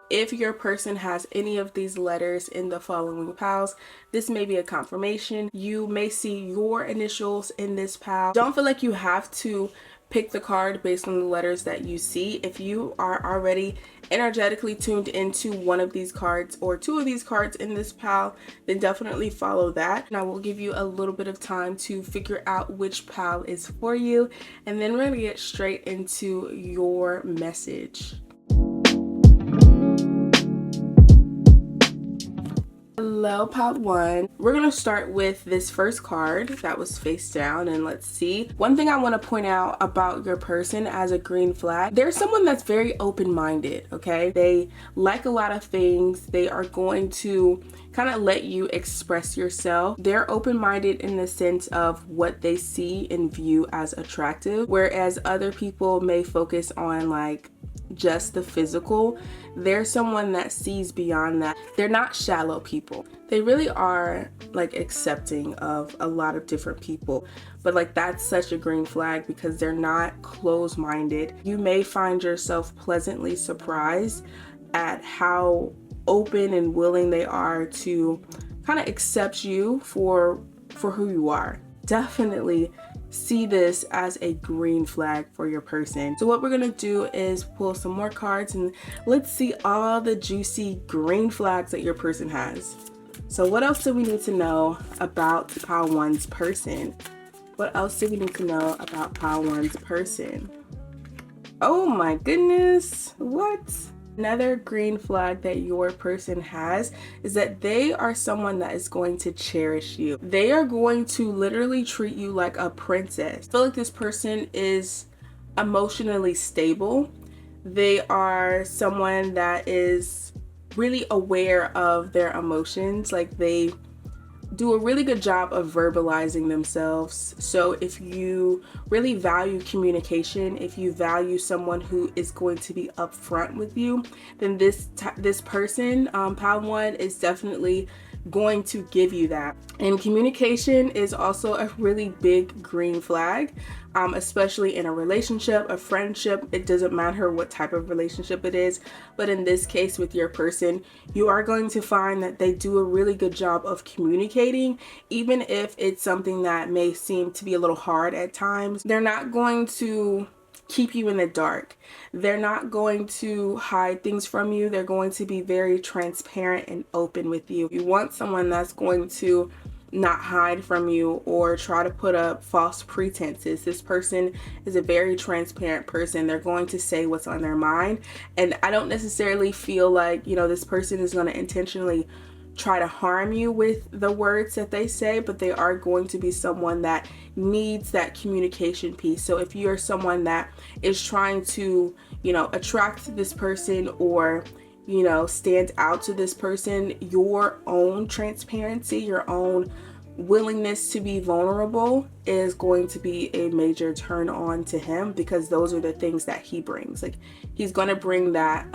If your person has any of these letters in the following piles, this may be a confirmation. You may see your initials in this pile. Don't feel like you have to pick the card based on the letters that you see. If you are already energetically tuned into one of these cards or two of these cards in this pile, then definitely follow that. And I will give you a little bit of time to figure out which pile is for you, and then we're gonna get straight into your message. Hello, pile 1. We're gonna start with this first card that was face down, and let's see. One thing I want to point out about your person as a green flag, they're someone that's very open-minded, okay? They like a lot of things. They are going to kind of let you express yourself. They're open-minded in the sense of what they see and view as attractive, whereas other people may focus on like just the physical. They're someone that sees beyond that. They're not shallow people. They really are like accepting of a lot of different people, but like that's such a green flag because they're not closed-minded. You may find yourself pleasantly surprised at how open and willing they are to kind of accept you for who you are. Definitely see this as a green flag for your person. So what we're gonna do is pull some more cards and let's see all the juicy green flags that your person has. So what else do we need to know about pile 1's person? What else do we need to know about pile 1's person? Oh my goodness, what? Another green flag that your person has is that they are someone that is going to cherish you. They are going to literally treat you like a princess. I feel like this person is emotionally stable. They are someone that is really aware of their emotions. Like they do a really good job of verbalizing themselves. So if you really value communication, if you value someone who is going to be upfront with you, then this person, pile 1, is definitely going to give you that. And communication is also a really big green flag, especially in a relationship, a friendship. It doesn't matter what type of relationship it is, but in this case with your person, you are going to find that they do a really good job of communicating, even if it's something that may seem to be a little hard at times. They're not going to keep you in the dark. They're not going to hide things from you. They're going to be very transparent and open with you. You want someone that's going to not hide from you or try to put up false pretenses. This person is a very transparent person. They're going to say what's on their mind. And I don't necessarily feel like, you know, this person is going to intentionally try to harm you with the words that they say, but they are going to be someone that needs that communication piece. So if you're someone that is trying to, you know, attract this person or, you know, stand out to this person, your own transparency, your own willingness to be vulnerable is going to be a major turn on to him, because those are the things that he brings. Like he's going to bring that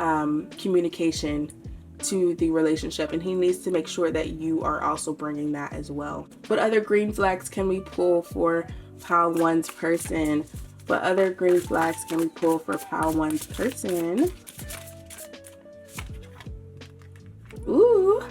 communication to the relationship, and he needs to make sure that you are also bringing that as well. What other green flags can we pull for pile 1's person? What other green flags can we pull for pile 1's person? Ooh,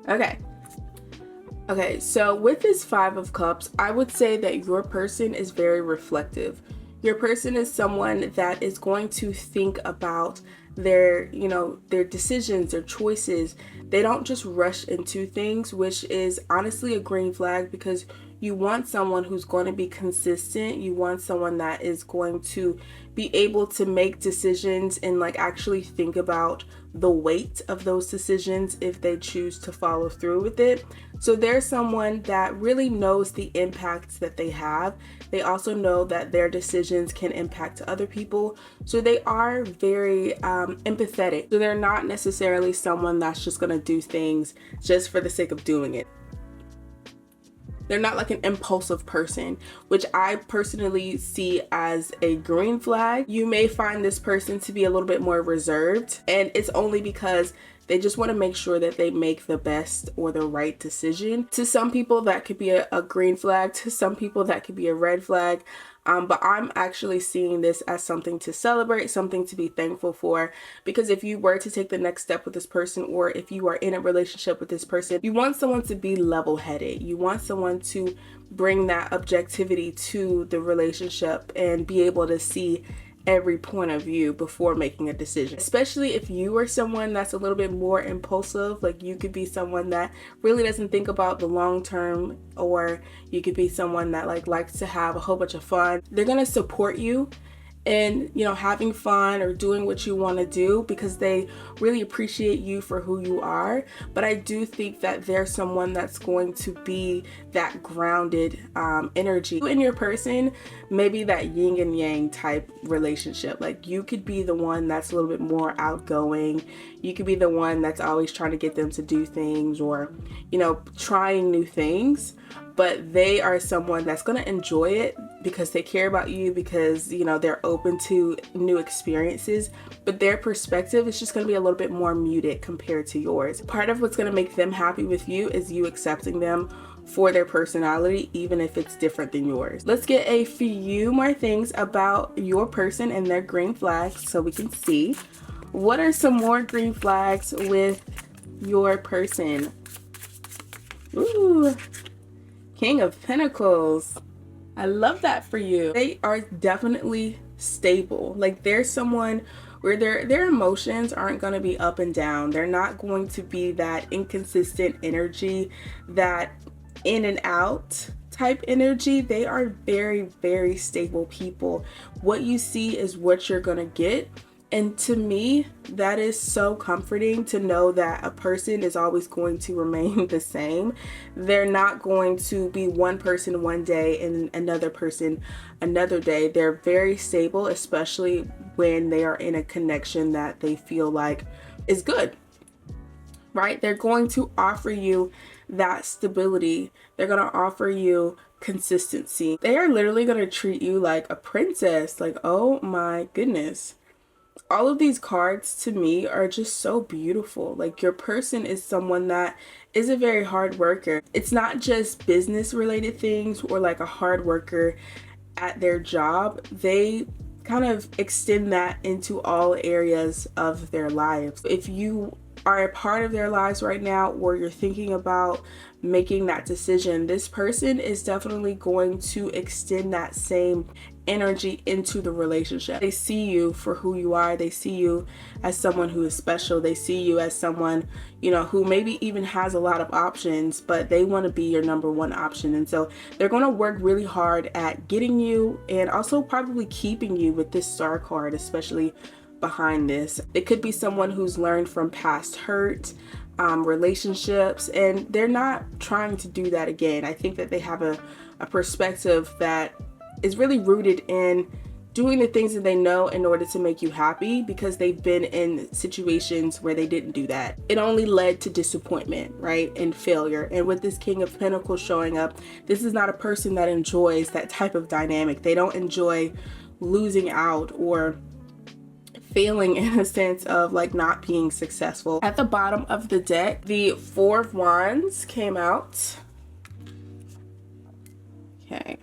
okay, so with this 5 of Cups, I would say that your person is very reflective. Your person is someone that is going to think about their, you know, their decisions, their choices. They don't just rush into things, which is honestly a green flag, because you want someone who's going to be consistent. You want someone that is going to be able to make decisions and like actually think about the weight of those decisions if they choose to follow through with it. So they're someone that really knows the impacts that they have. They also know that their decisions can impact other people. So they are very empathetic. So they're not necessarily someone that's just going to do things just for the sake of doing it. They're not like an impulsive person, which I personally see as a green flag. You may find this person to be a little bit more reserved, and it's only because they just want to make sure that they make the best or the right decision. To some people, that could be a green flag. To some people, that could be a red flag. But I'm actually seeing this as something to celebrate, something to be thankful for, because if you were to take the next step with this person, or if you are in a relationship with this person, you want someone to be level-headed. You want someone to bring that objectivity to the relationship and be able to see every point of view before making a decision. Especially if you are someone that's a little bit more impulsive, like you could be someone that really doesn't think about the long term, or you could be someone that likes to have a whole bunch of fun. They're gonna support you and, you know, having fun or doing what you want to do because they really appreciate you for who you are. But I do think that there's someone that's going to be that grounded energy in your person, maybe that yin and yang type relationship. Like you could be the one that's a little bit more outgoing. You could be the one that's always trying to get them to do things, or, you know, trying new things. But they are someone that's going to enjoy it because they care about you, because, you know, they're open to new experiences, but their perspective is just going to be a little bit more muted compared to yours. Part of what's going to make them happy with you is you accepting them for their personality, even if it's different than yours. Let's get a few more things about your person and their green flags so we can see what are some more green flags with your person. Ooh, King of Pentacles. I love that for you. They are definitely stable. Like there's someone where their emotions aren't going to be up and down. They're not going to be that inconsistent energy, that in and out type energy. They are very, very stable people. What you see is what you're going to get. And to me, that is so comforting to know that a person is always going to remain the same. They're not going to be one person one day and another person another day. They're very stable, especially when they are in a connection that they feel like is good, right? They're going to offer you that stability. They're going to offer you consistency. They are literally going to treat you like a princess. Like, oh my goodness. All of these cards to me are just so beautiful. Like your person is someone that is a very hard worker. It's not just business related things or like a hard worker at their job. They kind of extend that into all areas of their lives. If you are a part of their lives right now, or you're thinking about making that decision, this person is definitely going to extend that same energy into the relationship. They see you for who you are. They see you as someone who is special. They see you as someone, you know, who maybe even has a lot of options, but they want to be your number one option. And so they're going to work really hard at getting you, and also probably keeping you with this star card, especially behind this. It could be someone who's learned from past hurt, relationships, and they're not trying to do that again. I think that they have a perspective that is really rooted in doing the things that they know in order to make you happy, because they've been in situations where they didn't do that. It only led to disappointment, right? And failure. And with this King of Pentacles showing up, this is not a person that enjoys that type of dynamic. They don't enjoy losing out or failing in a sense of like not being successful. At the bottom of the deck, the Four of Wands came out. Okay.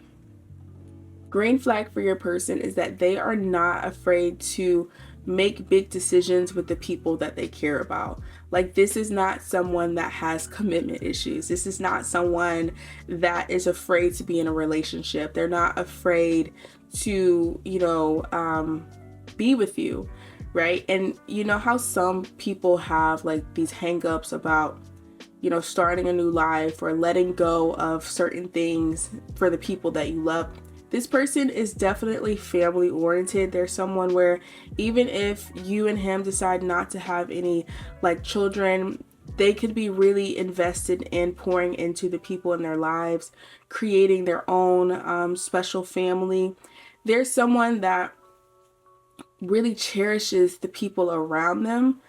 Green flag for your person is that they are not afraid to make big decisions with the people that they care about. Like this is not someone that has commitment issues. This is not someone that is afraid to be in a relationship. They're not afraid to, you know, be with you, right? And you know how some people have like these hang-ups about, you know, starting a new life or letting go of certain things for the people that you love. This person is definitely family oriented. They're someone where even if you and him decide not to have any like children, they could be really invested in pouring into the people in their lives, creating their own special family. There's someone that really cherishes the people around them.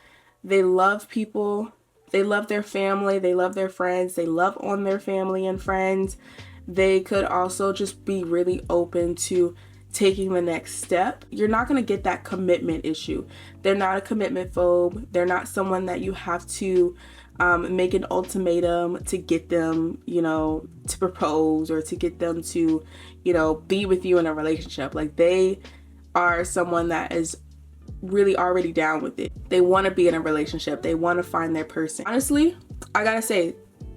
They love people. They love their family. They love their friends. They love on their family and friends. They could also just be really open to taking the next step, you're not going to get that commitment issue. They're not a commitment phobe. They're not someone that you have to make an ultimatum to get them, you know, to propose or to get them to, you know, be with you in a relationship. Like, they are someone that is really already down with it. They want to be in a relationship. They want to find their person. Honestly, I gotta say,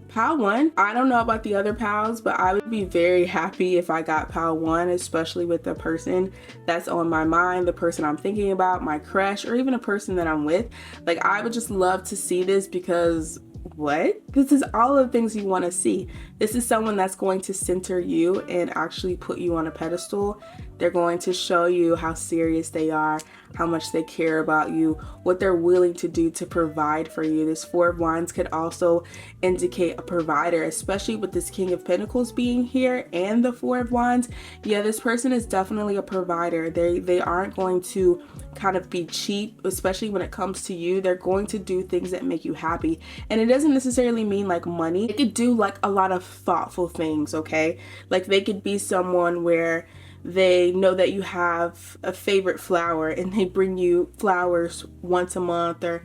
pile 1, I don't know about the other pals, but I would be very happy if I got pile 1, especially with the person that's on my mind, the person I'm thinking about, my crush, or even a person that I'm with. Like, I would just love to see this, because what? This is all of the things you want to see. This is someone that's going to center you and actually put you on a pedestal. They're going to show you how serious they are, how much they care about you, what they're willing to do to provide for you. This 4 of Wands could also indicate a provider, especially with this King of Pentacles being here and the 4 of Wands. Yeah, this person is definitely a provider. They aren't going to kind of be cheap, especially when it comes to you. They're going to do things that make you happy. And it doesn't necessarily mean like money. They could do like a lot of thoughtful things, okay? Like, they could be someone where they know that you have a favorite flower and they bring you flowers once a month or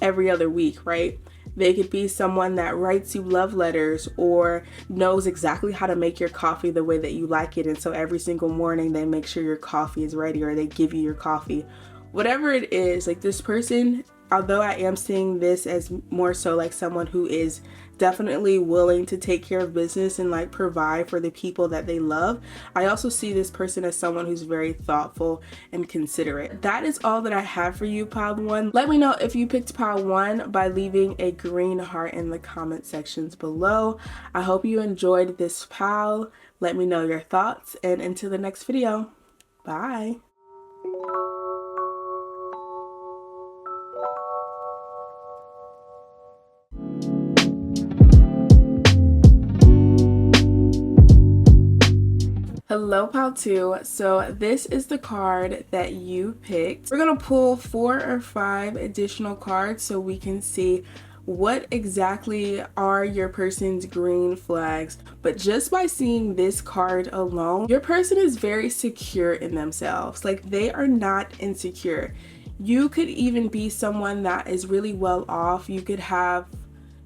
every other week, right? They could be someone that writes you love letters or knows exactly how to make your coffee the way that you like it. And so every single morning they make sure your coffee is ready, or they give you your coffee. Whatever it is, like, this person, although I am seeing this as more so like someone who is definitely willing to take care of business and like provide for the people that they love, I also see this person as someone who's very thoughtful and considerate. That is all that I have for you, pile 1. Let me know if you picked pile 1 by leaving a green heart in the comment sections below. I hope you enjoyed this pile. Let me know your thoughts, and until the next video, bye. Hello, pile 2. So this is the card that you picked. We're gonna pull 4 or 5 additional cards so we can see what exactly are your person's green flags. But just by seeing this card alone, your person is very secure in themselves. Like, they are not insecure. You could even be someone that is really well off. You could have,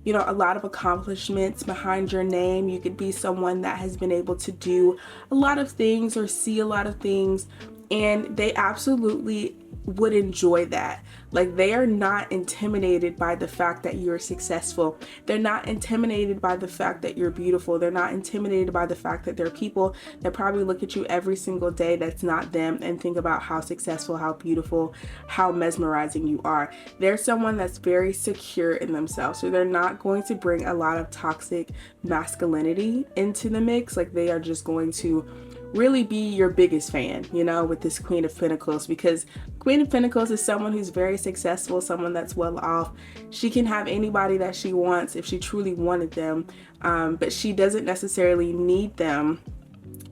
you know, a lot of accomplishments behind your name. You could be someone that has been able to do a lot of things or see a lot of things, and they absolutely would enjoy that. Like, they are not intimidated by the fact that you're successful. They're not intimidated by the fact that you're beautiful. They're not intimidated by the fact that there are people that probably look at you every single day that's not them and think about how successful, how beautiful, how mesmerizing you are. They're someone that's very secure in themselves. So they're not going to bring a lot of toxic masculinity into the mix. Like, they are just going to really be your biggest fan, you know, with this Queen of Pentacles, because Queen of Pentacles is someone who's very successful, someone that's well off. She can have anybody that she wants if she truly wanted them, but she doesn't necessarily need them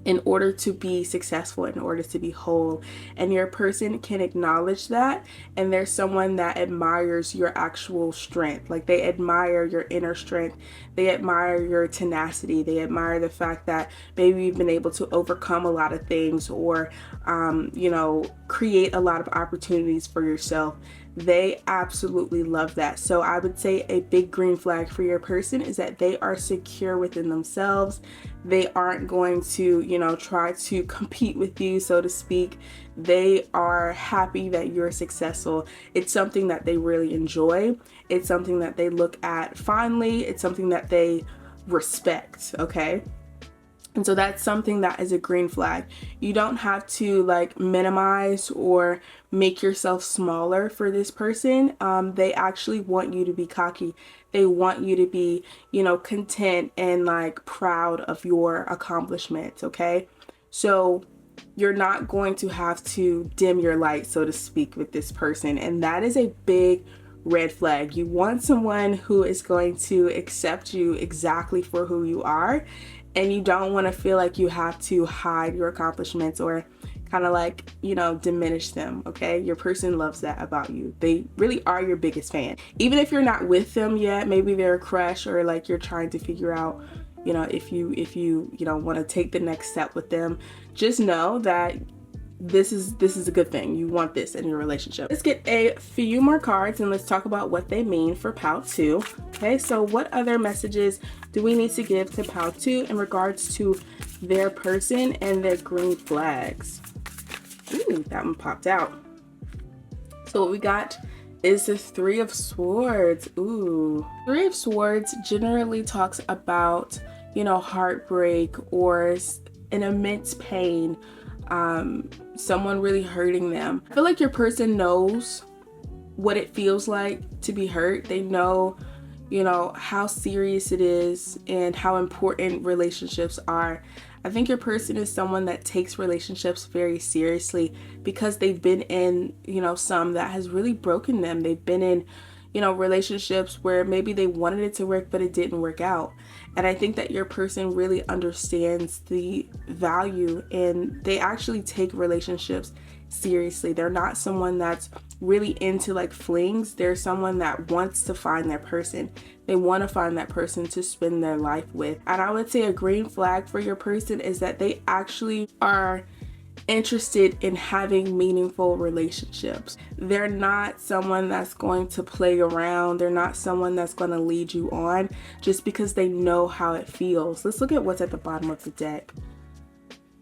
in order to be successful, in order to be whole. And your person can acknowledge that, and there's someone that admires your actual strength. Like, they admire your inner strength, they admire your tenacity, they admire the fact that maybe you've been able to overcome a lot of things, or you know, create a lot of opportunities for yourself. They absolutely love that. So I would say a big green flag for your person is that they are secure within themselves. They aren't going to, you know, try to compete with you, so to speak. They are happy that you're successful. It's something that they really enjoy. It's something that they look at fondly. It's something that they respect, okay? And so that's something that is a green flag. You don't have to like minimize or make yourself smaller for this person. They actually want you to be cocky. They want you to be, you know, content and like proud of your accomplishments, okay? So you're not going to have to dim your light, so to speak, with this person. And that is a big red flag. You want someone who is going to accept you exactly for who you are. And you don't want to feel like you have to hide your accomplishments or kind of like, you know, diminish them, okay? Your person loves that about you. They really are your biggest fan. Even if you're not with them yet, maybe they're a crush, or like you're trying to figure out, you know, if you know, want to take the next step with them, just know that this is a good thing. You want this in your relationship. Let's get a few more cards and let's talk about what they mean for pile 2. Okay, so what other messages do we need to give to pile 2 in regards to their person and their green flags? Ooh, that one popped out. So what we got is the 3 of Swords. Ooh. 3 of Swords generally talks about, you know, heartbreak or an immense pain, someone really hurting them. I feel like your person knows what it feels like to be hurt. They know, you know, how serious it is and how important relationships are. I think your person is someone that takes relationships very seriously because they've been in, you know, some that has really broken them. They've been in, you know, relationships where maybe they wanted it to work, but it didn't work out. And I think that your person really understands the value and they actually take relationships seriously. They're not someone that's really into like flings. They're someone that wants to find their person. They want to find that person to spend their life with. And I would say a green flag for your person is that they actually are interested in having meaningful relationships. They're not someone that's going to play around. They're not someone that's going to lead you on just because they know how it feels. Let's look at what's at the bottom of the deck.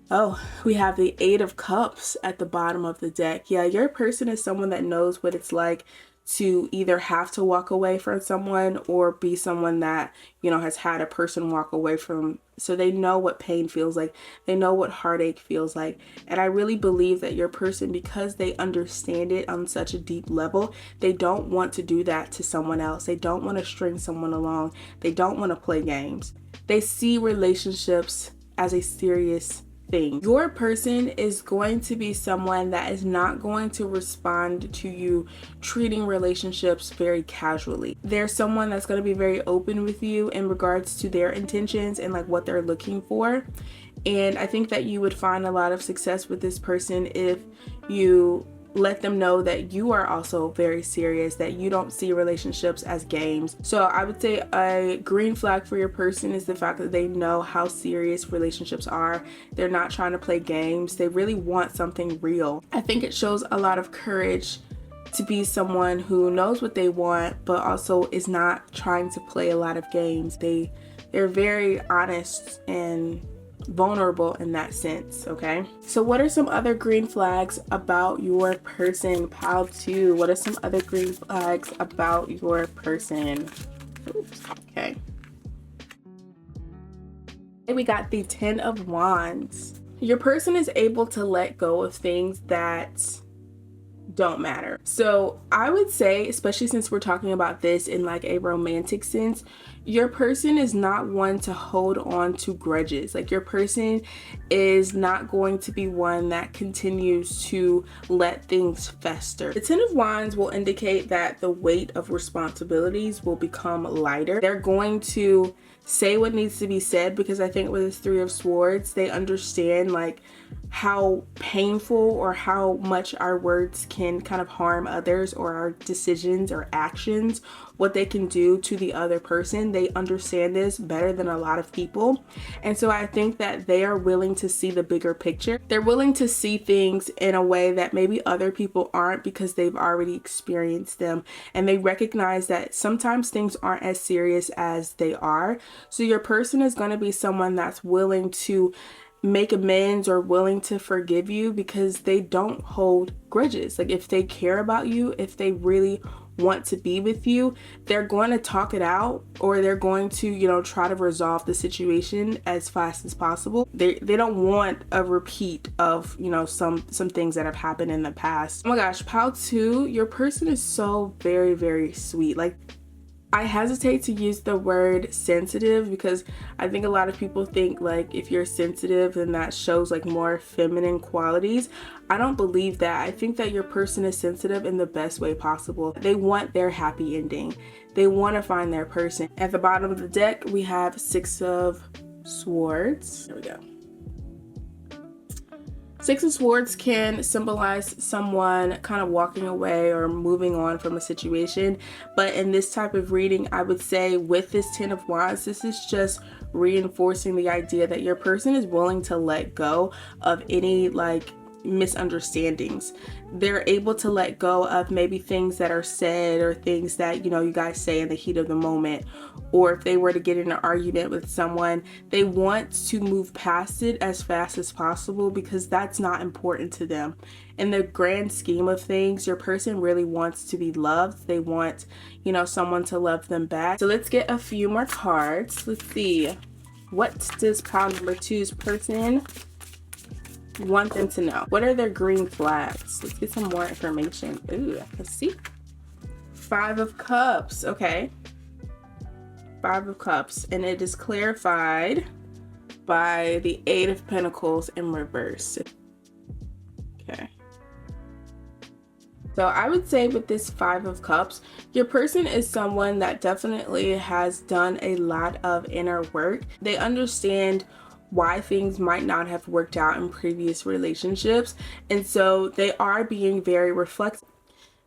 Oh, we have the 8 of Cups at the bottom of the deck. Yeah, your person is someone that knows what it's like to either have to walk away from someone or be someone that, you know, has had a person walk away from. So they know what pain feels like. They know what heartache feels like. And I really believe that your person, because they understand it on such a deep level, they don't want to do that to someone else. They don't want to string someone along. They don't want to play games. They see relationships as a serious thing. Your person is going to be someone that is not going to respond to you treating relationships very casually. They're someone that's going to be very open with you in regards to their intentions and like what they're looking for. And I think that you would find a lot of success with this person if you let them know that you are also very serious, that you don't see relationships as games. So I would say a green flag for your person is the fact that they know how serious relationships are. They're not trying to play games. They really want something real. I think it shows a lot of courage to be someone who knows what they want, but also is not trying to play a lot of games. They're very honest and vulnerable in that sense. Okay, so what are some other green flags about your person, pile 2? What are some other green flags about your person? Oops. Okay, and we got the 10 of Wands. Your person is able to let go of things that don't matter. So I would say, especially since we're talking about this in like a romantic sense, your person is not one to hold on to grudges. Like your person is not going to be one that continues to let things fester. The 10 of Wands will indicate that the weight of responsibilities will become lighter. They're going to say what needs to be said, because I think with this 3 of Swords, they understand like how painful or how much our words can kind of harm others, or our decisions or actions, what they can do to the other person. They understand this better than a lot of people. And so I think that they are willing to see the bigger picture. They're willing to see things in a way that maybe other people aren't, because they've already experienced them. And they recognize that sometimes things aren't as serious as they are. So your person is going to be someone that's willing to make amends or willing to forgive you, because they don't hold grudges. Like if they care about you, if they really want to be with you, they're going to talk it out, or they're going to, you know, try to resolve the situation as fast as possible. They don't want a repeat of, you know, some things that have happened in the past. Oh my gosh, pile 2, your person is so very, very sweet. Like, I hesitate to use the word sensitive, because I think a lot of people think like if you're sensitive then that shows like more feminine qualities. I don't believe that. I think that your person is sensitive in the best way possible. They want their happy ending. They want to find their person. At the bottom of the deck, we have 6 of Swords. There we go. 6 of Swords can symbolize someone kind of walking away or moving on from a situation. But in this type of reading, I would say with this 10 of Wands, this is just reinforcing the idea that your person is willing to let go of any like misunderstandings. They're able to let go of maybe things that are said or things that, you know, you guys say in the heat of the moment. Or if they were to get in an argument with someone, they want to move past it as fast as possible because that's not important to them. In the grand scheme of things, your person really wants to be loved. They want, you know, someone to love them back. So let's get a few more cards. Let's see. What does pile number 2's person want them to know? What are their green flags? Let's get some more information. Ooh, let's see. 5 of Cups. Okay. 5 of Cups. And it is clarified by the 8 of Pentacles in reverse. Okay. So I would say with this 5 of Cups, your person is someone that definitely has done a lot of inner work. They understand why things might not have worked out in previous relationships, and so they are being very reflective.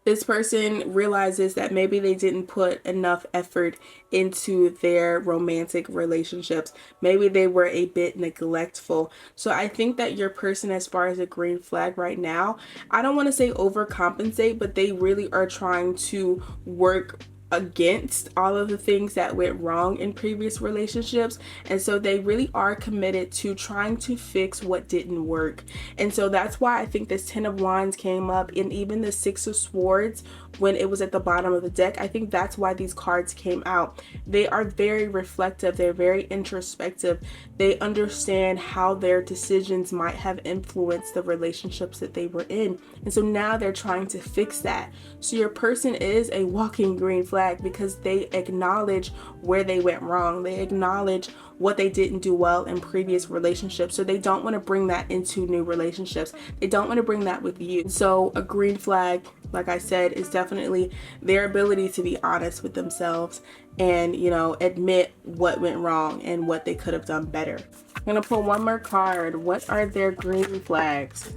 This person realizes that maybe they didn't put enough effort into their romantic relationships. Maybe they were a bit neglectful. So I think that your person, as far as a green flag right now, I don't want to say overcompensate, but they really are trying to work against all of the things that went wrong in previous relationships, and so they really are committed to trying to fix what didn't work. And so that's why I think this 10 of Wands came up, and even the 6 of Swords when it was at the bottom of the deck. I think that's why these cards came out. They are very reflective, they're very introspective, they understand how their decisions might have influenced the relationships that they were in, and so now they're trying to fix that. So your person is a walking green flag because they acknowledge where they went wrong. They acknowledge what they didn't do well in previous relationships. So they don't want to bring that into new relationships. They don't want to bring that with you. So a green flag, like I said, is definitely their ability to be honest with themselves and, you know, admit what went wrong and what they could have done better. I'm going to pull one more card. What are their green flags?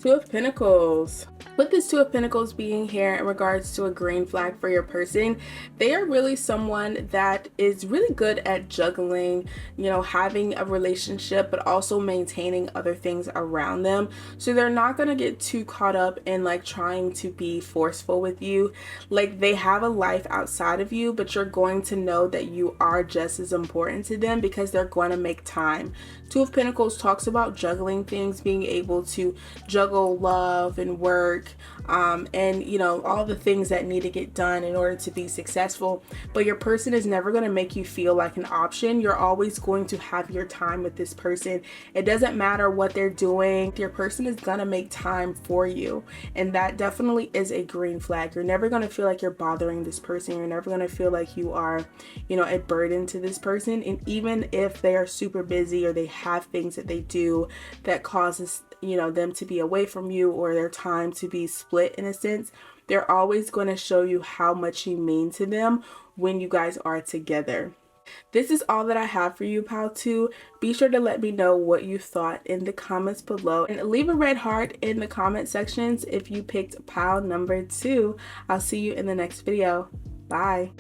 2 of Pentacles. With this 2 of Pentacles being here in regards to a green flag for your person, they are really someone that is really good at juggling, you know, having a relationship, but also maintaining other things around them. So they're not going to get too caught up in like trying to be forceful with you. Like they have a life outside of you, but you're going to know that you are just as important to them because they're going to make time. 2 of Pentacles talks about juggling things, being able to juggle love and work, and you know, all the things that need to get done in order to be successful. But your person is never going to make you feel like an option. You're always going to have your time with this person. It doesn't matter what they're doing. Your person is going to make time for you, and that definitely is a green flag. You're never going to feel like you're bothering this person. You're never going to feel like you are, you know, a burden to this person. And even if they are super busy or they have things that they do that causes, you know, them to be away from you or their time to be split in a sense, they're always going to show you how much you mean to them when you guys are together. This is all that I have for you, pile 2. Be sure to let me know what you thought in the comments below, and leave a red heart in the comment sections if you picked pile number 2. I'll see you in the next video. Bye.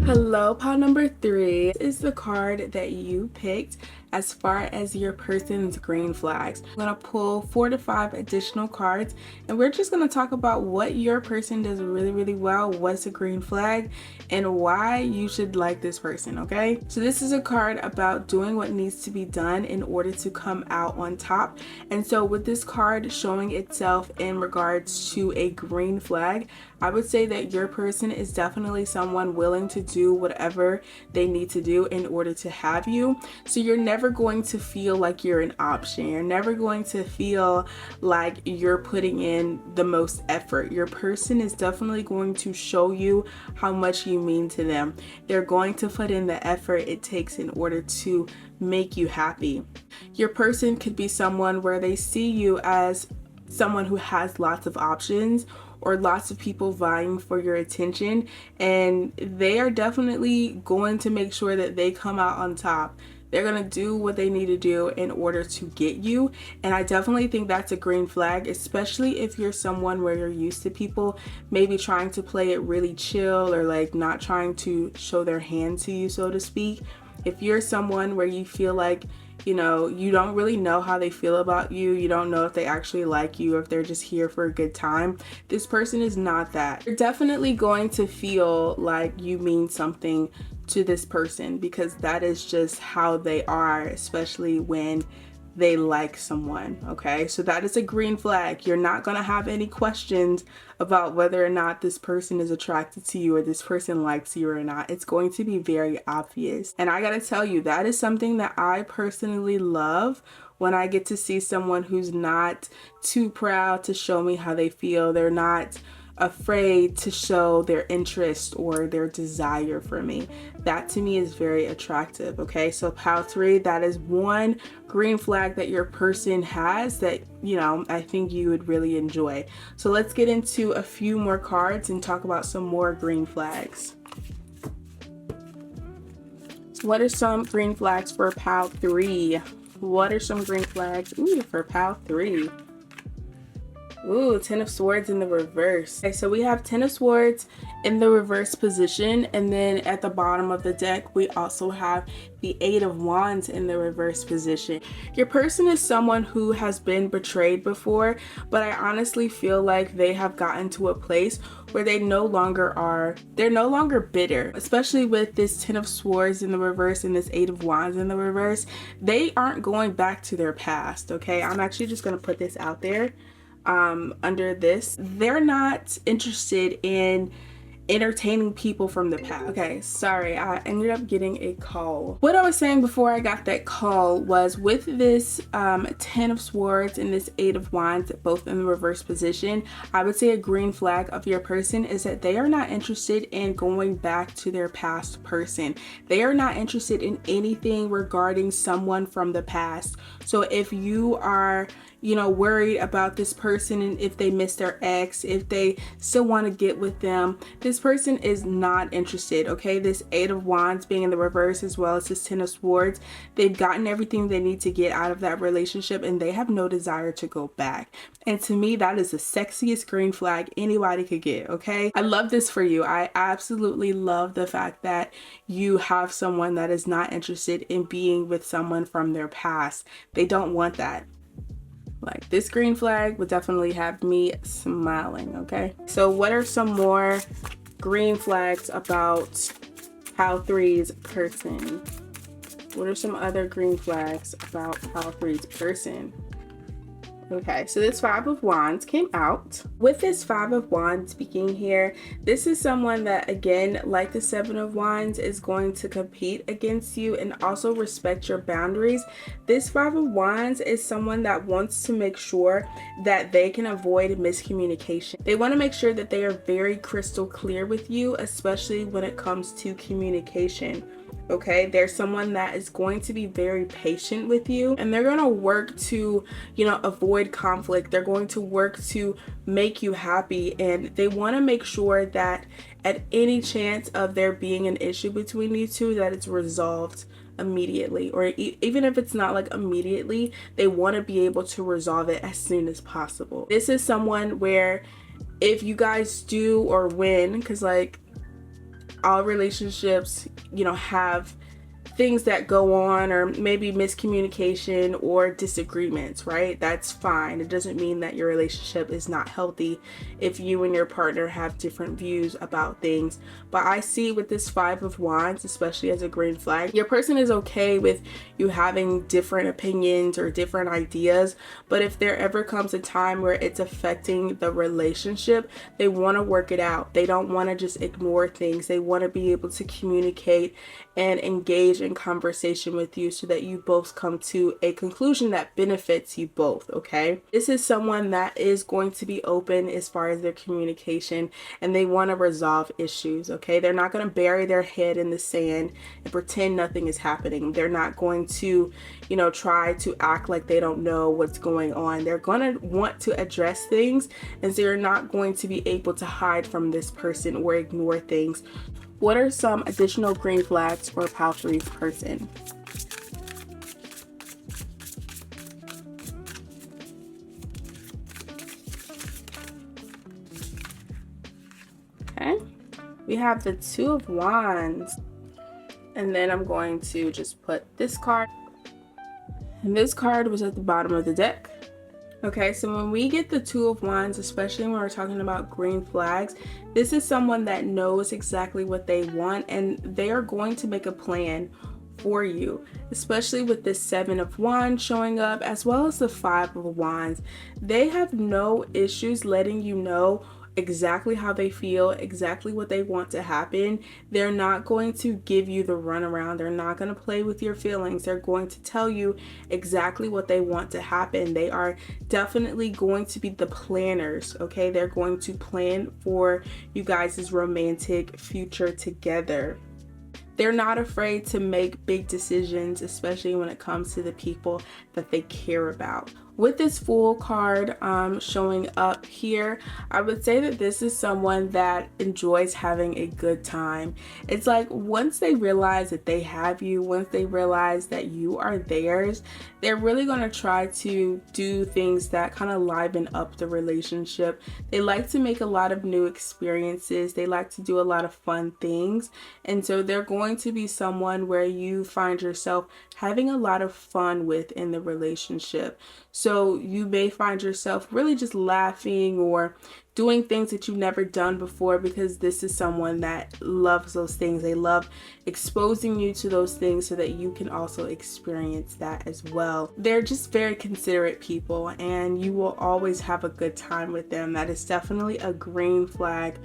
Hello, pile number 3 is the card that you picked as far as your person's green flags. I'm going to pull 4 to 5 additional cards, and we're just going to talk about what your person does really well, what's a green flag, and why you should like this person, okay? So this is a card about doing what needs to be done in order to come out on top. And so with this card showing itself in regards to a green flag, I would say that your person is definitely someone willing to do whatever they need to do in order to have you. So you're never going to feel like you're an option. You're never going to feel like you're putting in the most effort. Your person is definitely going to show you how much you mean to them. They're going to put in the effort it takes in order to make you happy. Your person could be someone where they see you as someone who has lots of options or lots of people vying for your attention, and they are definitely going to make sure that they come out on top. They're gonna do what they need to do in order to get you. And I definitely think that's a green flag, especially if you're someone where you're used to people maybe trying to play it really chill, or like not trying to show their hand to you, so to speak. If you're someone where you feel like, you know, you don't really know how they feel about you, you don't know if they actually like you or if they're just here for a good time, this person is not that. You're definitely going to feel like you mean something to this person, because that is just how they are, especially when they like someone. Okay, so that is a green flag. You're not gonna have any questions about whether or not this person is attracted to you or this person likes you or not. It's going to be very obvious. And I gotta tell you, that is something that I personally love, when I get to see someone who's not too proud to show me how they feel. They're not afraid to show their interest or their desire for me. That to me is very attractive. Okay, so pile 3, that is one green flag that your person has that, you know, I think you would really enjoy. So let's get into a few more cards and talk about some more green flags. What are some green flags for pile 3? What are some green flags for pile 3? Ooh, 10 of Swords in the reverse. Okay, so we have 10 of Swords in the reverse position, and then at the bottom of the deck we also have the 8 of Wands in the reverse position. Your person is someone who has been betrayed before, but I honestly feel like they have gotten to a place where they're no longer bitter, especially with this 10 of Swords in the reverse and this 8 of Wands in the reverse. They aren't going back to their past. Okay, I'm actually just gonna put this out there. Under this, they're not interested in entertaining people from the past. Okay, sorry, I ended up getting a call. What I was saying before I got that call was, with this 10 of Swords and this 8 of Wands both in the reverse position, I would say a green flag of your person is that they are not interested in going back to their past person. They are not interested in anything regarding someone from the past. So if you are, you know, worried about this person and if they miss their ex, if they still want to get with them, this person is not interested. Okay, this 8 of Wands being in the reverse as well as this 10 of Swords, they've gotten everything they need to get out of that relationship and they have no desire to go back. And to me, that is the sexiest green flag anybody could get. Okay, I love this for you. I absolutely love the fact that you have someone that is not interested in being with someone from their past. They don't want that. Like, this green flag would definitely have me smiling. Okay, so what are some more green flags about pile 3's person? What are some other green flags about pile 3's person? Okay, so this 5 of Wands came out. With this 5 of Wands speaking here, this is someone that, again, like the 7 of Wands, is going to compete against you and also respect your boundaries. This 5 of Wands is someone that wants to make sure that they can avoid miscommunication. They want to make sure that they are very crystal clear with you, especially when it comes to communication. Okay, there's someone that is going to be very patient with you, and they're going to work to, you know, avoid conflict. They're going to work to make you happy, and they want to make sure that at any chance of there being an issue between you two, that it's resolved immediately, or even if it's not like immediately, they want to be able to resolve it as soon as possible. This is someone where if you guys do or win, because like all relationships, you know, have things that go on, or maybe miscommunication or disagreements, right? That's fine. It doesn't mean that your relationship is not healthy if you and your partner have different views about things. But I see with this 5 of Wands, especially as a green flag, your person is okay with you having different opinions or different ideas, but if there ever comes a time where it's affecting the relationship, they want to work it out. They don't want to just ignore things. They want to be able to communicate and engage in conversation with you so that you both come to a conclusion that benefits you both. Okay, this is someone that is going to be open as far as their communication, and they want to resolve issues. Okay, they're not going to bury their head in the sand and pretend nothing is happening. They're not going to, you know, try to act like they don't know what's going on. They're going to want to address things, and so you're not going to be able to hide from this person or ignore things. What are some additional green flags for pile 3's person? We have the Two of Wands. And then I'm going to just put this card. And this card was at the bottom of the deck. Okay, so when we get the Two of Wands, especially when we're talking about green flags, this is someone that knows exactly what they want and they are going to make a plan for you, especially with this Seven of Wands showing up as well as the Five of Wands. They have no issues letting you know exactly how they feel, exactly what they want to happen. They're not going to give you the runaround. They're not going to play with your feelings. They're going to tell you exactly what they want to happen. They are definitely going to be the planners, okay? They're going to plan for you guys' romantic future together. They're not afraid to make big decisions, especially when it comes to the people that they care about. With this Fool card showing up here, I would say that this is someone that enjoys having a good time. It's like once they realize that they have you, once they realize that you are theirs, they're really going to try to do things that kind of liven up the relationship. They like to make a lot of new experiences. They like to do a lot of fun things. And so they're going to be someone where you find yourself having a lot of fun with in the relationship. So you may find yourself really just laughing or doing things that you've never done before, because this is someone that loves those things. They love exposing you to those things so that you can also experience that as well. They're just very considerate people and you will always have a good time with them. That is definitely a green flag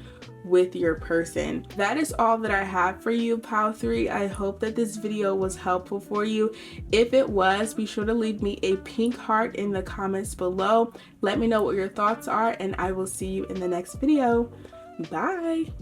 with your person. That is all that I have for you, Pile 3. I hope that this video was helpful for you. If it was, be sure to leave me a pink heart in the comments below. Let me know what your thoughts are and I will see you in the next video. Bye.